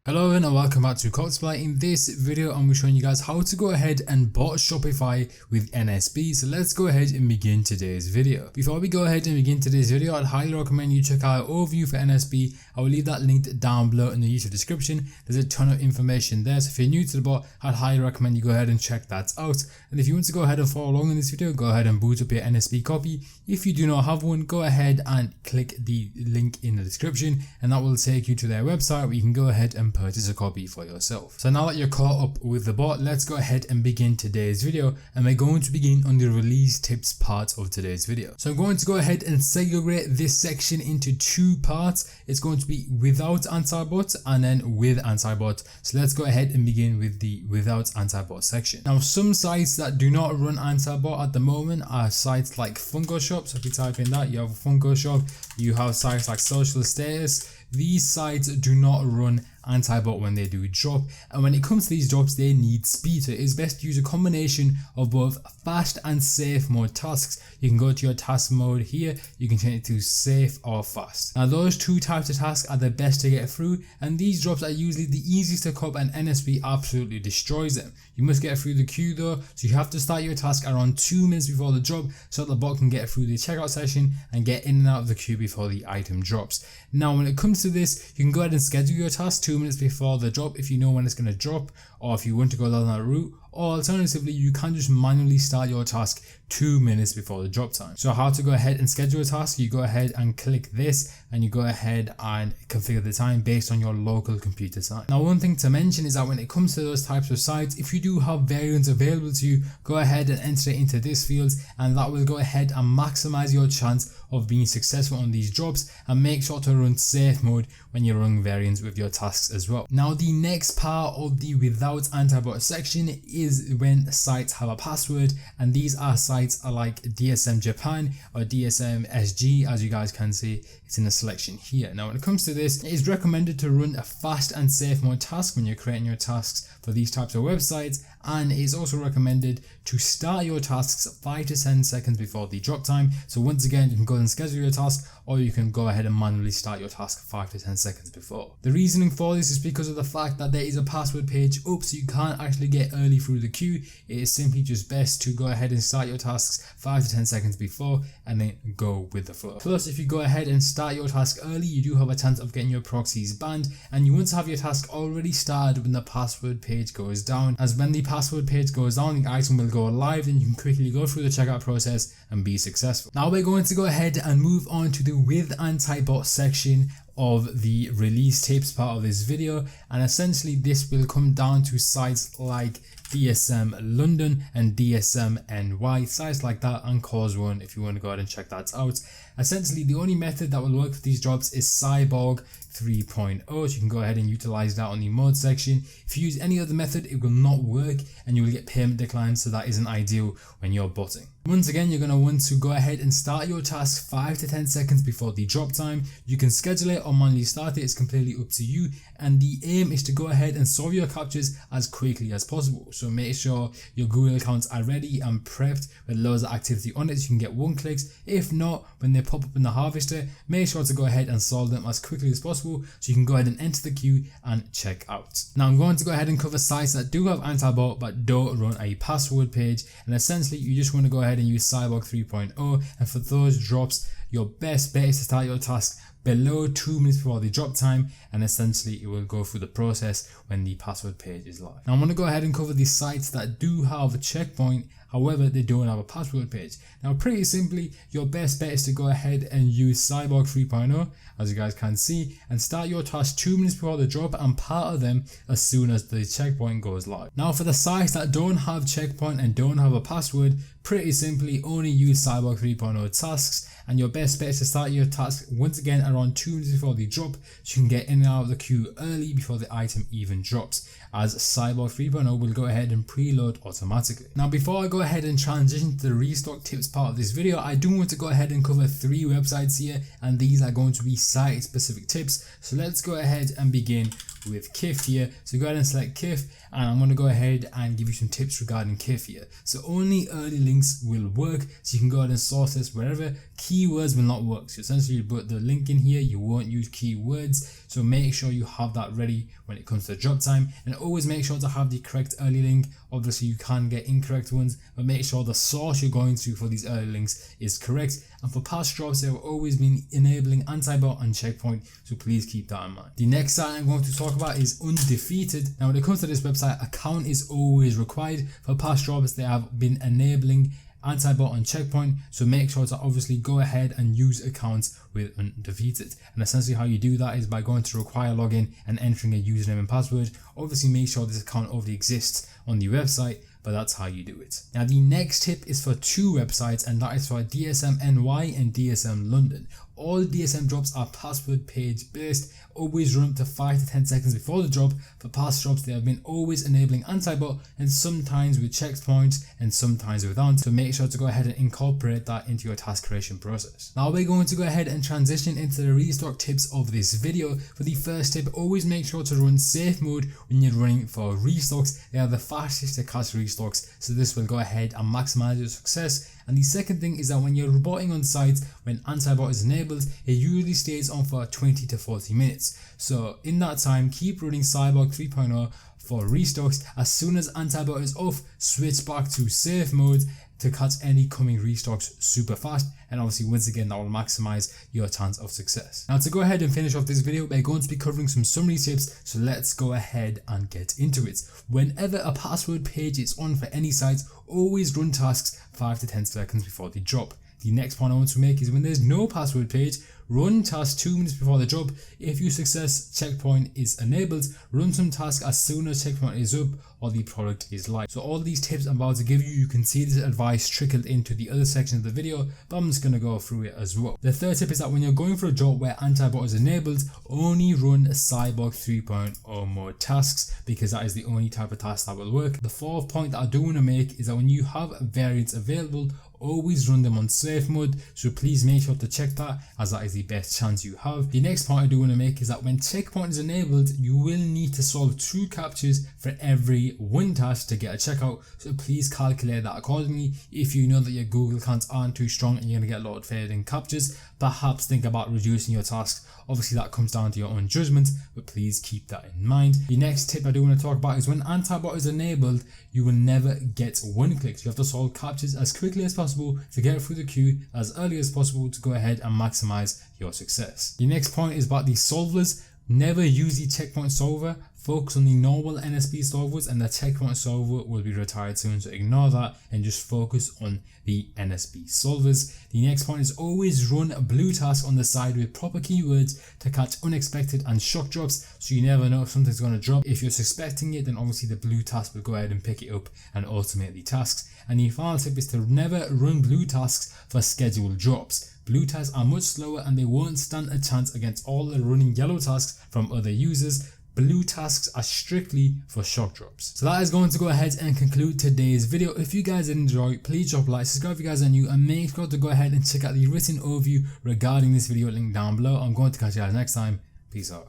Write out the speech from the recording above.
Hello and welcome back to Shopify. In this video I'm showing you guys how to go ahead and bot Shopify with NSB. So let's go ahead and begin today's video. Before we go ahead and begin today's video, I'd highly recommend you check out our overview for NSB. I will leave that linked down below in the YouTube description. There's a ton of information there, so if you're new to the bot, I'd highly recommend you go ahead and check that out. And if you want to go ahead and follow along in this video, go ahead and boot up your NSB copy. If you do not have one, go ahead and click the link in the description and that will take you to their website where you can go ahead and purchase a copy for yourself. So now that you're caught up with the bot, let's go ahead and begin today's video, and we're going to begin on the release tips part of today's video. So I'm going to go ahead and segregate this section into two parts. It's going to be without anti-bot and then with anti-bot. So let's go ahead and begin with the without anti-bot section. Now some sites that do not run anti-bot at the moment are sites like Funko Shop. So if you type in that, you have a Funko Shop, you have sites like Social Status. These sites do not run anti-bot when they do drop, and when it comes to these drops they need speed, so it is best to use a combination of both fast and safe mode tasks. You can go to your task mode here, you can change it to safe or fast. Now those two types of tasks are the best to get through, and these drops are usually the easiest to cope, and NSB absolutely destroys them. You must get through the queue though, so you have to start your task around 2 minutes before the drop so that the bot can get through the checkout session and get in and out of the queue before the item drops. Now when it comes to this, you can go ahead and schedule your task 2 minutes before the drop if you know when it's going to drop, or if you want to go down that route, or alternatively you can just manually start your task 2 minutes before the drop time. So how to go ahead and schedule a task, you go ahead and click this and you go ahead and configure the time based on your local computer time. Now one thing to mention is that when it comes to those types of sites, if you do have variants available to you, go ahead and enter it into this field, and that will go ahead and maximize your chance of being successful on these drops, and make sure to run safe mode when you're running variants with your tasks as well. Now the next part of the without anti-bot section is when sites have a password, and these are sites like DSM Japan or DSM SG. As you guys can see, it's in the selection here. Now when it comes to this, it is recommended to run a fast and safe mode task when you're creating your tasks for these types of websites, and it is also recommended to start your tasks 5 to 10 seconds before the drop time. So once again, you can go and schedule your task, or you can go ahead and manually start your task 5 to 10 seconds before. The reasoning for this is because of the fact that there is a password page up, so you can't actually get early through the queue. It is simply just best to go ahead and start your tasks 5 to 10 seconds before and then go with the flow. Plus, if you go ahead and start your task early, you do have a chance of getting your proxies banned, and you want to have your task already started when the password page goes down, as when the password page goes down, the item will go live and you can quickly go through the checkout process and be successful. Now we're going to go ahead and move on to the with anti-bot section of the release tips part of this video, and essentially this will come down to sites like DSM London and DSM NY, sites like that, and Cause One if you want to go ahead and check that out. Essentially the only method that will work for these drops is Cyborg 3.0, so you can go ahead and utilize that on the mode section. If you use any other method, it will not work and you will get payment declines, so that isn't ideal when you're botting. Once again, you're going to want to go ahead and start your task 5 to 10 seconds before the drop time. You can schedule it or manually start it, it's completely up to you, and the aim is to go ahead and solve your captures as quickly as possible. So make sure your Google accounts are ready and prepped with loads of activity on it so you can get 1 clicks. If not, when they pop up in the harvester, make sure to go ahead and solve them as quickly as possible so you can go ahead and enter the queue and check out. Now I'm going to go ahead and cover sites that do have anti-bot but don't run a password page, and essentially you just want to go ahead and use Cyborg 3.0, and for those drops your best bet is to start your task below 2 minutes before the drop time, and essentially it will go through the process when the password page is live. Now I'm going to go ahead and cover the sites that do have a checkpoint, however they don't have a password page. Now pretty simply, your best bet is to go ahead and use Cyborg 3.0 as you guys can see, and start your task 2 minutes before the drop and part of them as soon as the checkpoint goes live. Now for the sites that don't have checkpoint and don't have a password, pretty simply only use Cyborg 3.0 tasks, and your best bet is to start your task once again around 2 minutes before the drop so you can get in and out of the queue early before the item even drops, as Cyborg 3.0 will go ahead and preload automatically. Now before I go ahead and transition to the restock tips part of this video, I do want to go ahead and cover 3 websites here, and these are going to be site specific tips. So let's go ahead and begin with KIF here. So go ahead and select KIF, and I'm going to go ahead and give you some tips regarding KIF here. So only early links will work, so you can go ahead and source this wherever. Keywords will not work. So essentially you put the link in here, you won't use keywords. So make sure you have that ready when it comes to drop time, and always make sure to have the correct early link. Obviously you can get incorrect ones, but make sure the source you're going to for these early links is correct. And for past drops, they have always been enabling anti-bot and checkpoint, so please keep that in mind. The next site I'm going to talk about is Undefeated. Now when it comes to this website, account is always required. For past drops, they have been enabling anti-bot and checkpoint, so make sure to obviously go ahead and use accounts with Undefeated. And essentially how you do that is by going to require login and entering a username and password. Obviously make sure this account already exists on the website, but that's how you do it. Now the next tip is for two websites, and that is for DSM NY and DSM London. All DSM drops are password page based. Always run up to 5 to 10 seconds before the drop. For past drops, they have been always enabling anti-bot, and sometimes with checkpoints and sometimes without. So make sure to go ahead and incorporate that into your task creation process. Now we're going to go ahead and transition into the restock tips of this video. For the first tip, always make sure to run safe mode when you're running for restocks. They are the fastest to catch restocks, so this will go ahead and maximize your success. And the second thing is that when you're reporting on sites when anti-bot is enabled, it usually stays on for 20 to 40 minutes. So in that time, keep running Cyborg 3.0 for restocks. As soon as anti-bot is off, switch back to safe mode to catch any coming restocks super fast, and obviously once again that will maximize your chance of success. Now to go ahead and finish off this video, we're going to be covering some summary tips, so let's go ahead and get into it. Whenever a password page is on for any site, always run tasks 5 to 10 seconds before they drop. The next point I want to make is when there's no password page, run tasks 2 minutes before the drop. If your success checkpoint is enabled, run some tasks as soon as checkpoint is up or the product is live. So all these tips I'm about to give you can see this advice trickled into the other section of the video, but I'm just going to go through it as well. The third tip is that when you're going for a drop where anti-bot is enabled, only run Cyborg 3.0 mode tasks, because that is the only type of task that will work. The fourth point that I do want to make is that when you have variants available, always run them on safe mode, so please make sure to check that, as that is the best chance you have. The next point I do want to make is that when checkpoint is enabled, you will need to solve 2 captures for every 1 task to get a checkout, so please calculate that accordingly. If you know that your Google accounts aren't too strong and you're going to get a lot of failing captures, perhaps think about reducing your tasks. Obviously that comes down to your own judgment, but please keep that in mind. The next tip I do want to talk about is when anti-bot is enabled, you will never get 1 click. So you have to solve captures as quickly as possible to get through the queue as early as possible to go ahead and maximize your success. The next point is about the solvers. Never use the checkpoint solver. Focus on the normal NSB solvers, and the checkpoint solver will be retired soon, so ignore that and just focus on the NSB solvers. The next point is always run a blue task on the side with proper keywords to catch unexpected and shock drops, so you never know if something's going to drop. If you're suspecting it, then obviously the blue task will go ahead and pick it up and automate the tasks. And the final tip is to never run blue tasks for scheduled drops. Blue tasks are much slower and they won't stand a chance against all the running yellow tasks from other users. Blue tasks are strictly for shock drops. So that is going to go ahead and conclude today's video. If you guys did enjoy, please drop a like, subscribe if you guys are new, and make sure to go ahead and check out the written overview regarding this video link down below. I'm going to catch you guys next time. Peace out.